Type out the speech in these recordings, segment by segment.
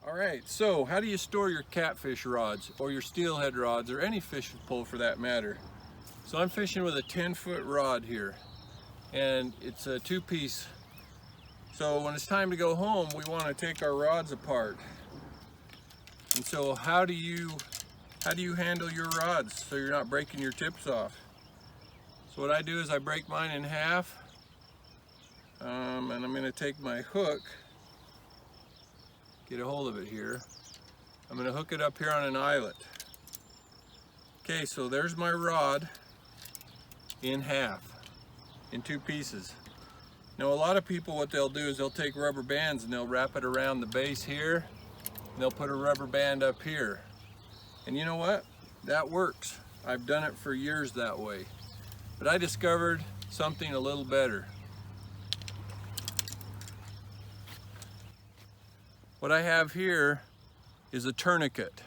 All right, so how do you store your catfish rods or your steelhead rods or any fishing pole for that matter? So I'm fishing with a 10-foot rod here, and it's a two-piece. So when it's time to go home, we want to take our rods apart. And so how do you handle your rods so you're not breaking your tips off? So what I do is I break mine in half, and I'm going to take my hook, get a hold of it here. I'm going to hook it up here on an eyelet. Okay, so there's my rod in half, in two pieces. Now a lot of people, what they'll do is they'll take rubber bands and they'll wrap it around the base here, and they'll put a rubber band up here. And you know what? That works. I've done it for years that way. But I discovered something a little better. What I have here is a tourniquet.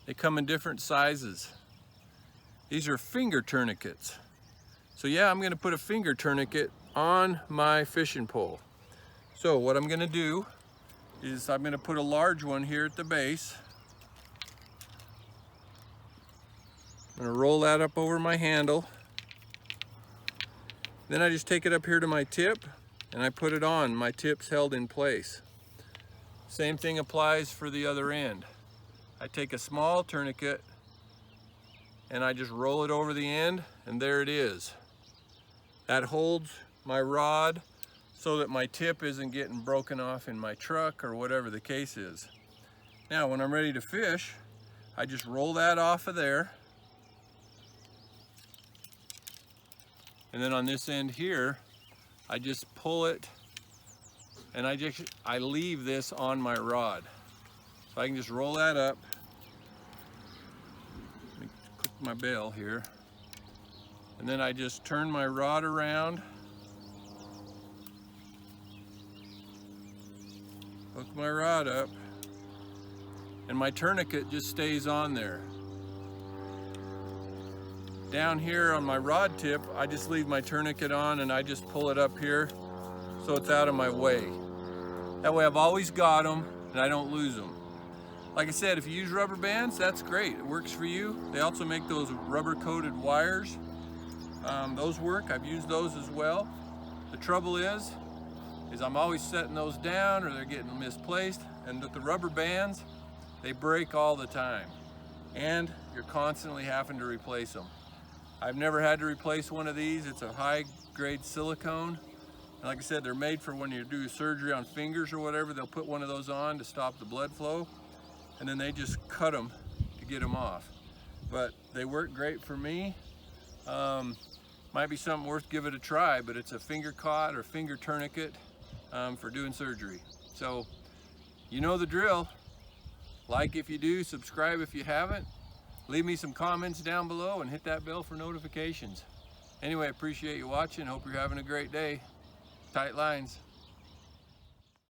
They come in different sizes. These are finger tourniquets. So yeah, I'm going to put a finger tourniquet on my fishing pole. So what I'm going to do is I'm going to put a large one here at the base. I'm going to roll that up over my handle. Then I just take it up here to my tip and I put it on. My tip's held in place. Same thing applies for the other end. I take a small tourniquet and I just roll it over the end, and there it is. That holds my rod so that my tip isn't getting broken off in my truck or whatever the case is. Now when I'm ready to fish, I just roll that off of there. And then on this end here, I just pull it and I leave this on my rod. So I can just roll that up. Let me click my bail here. And then I just turn my rod around, hook my rod up, and my tourniquet just stays on there. Down here on my rod tip, I just leave my tourniquet on and I just pull it up here so it's out of my way. That way I've always got them and I don't lose them. Like I said, if you use rubber bands, that's great. It works for you. They also make those rubber coated wires. Those work. I've used those as well. The trouble is I'm always setting those down or they're getting misplaced, and with the rubber bands, they break all the time and you're constantly having to replace them. I've never had to replace one of these. It's a high grade silicone. And like I said, they're made for when you do surgery on fingers or whatever. They'll put one of those on to stop the blood flow, and then they just cut them to get them off. But they work great for me. Might be something worth giving it a try, but it's a finger caught or finger tourniquet for doing surgery. So you know the drill. Like if you do, subscribe if you haven't. Leave me some comments down below and hit that bell for notifications. Anyway, I appreciate you watching. Hope you're having a great day. Tight lines.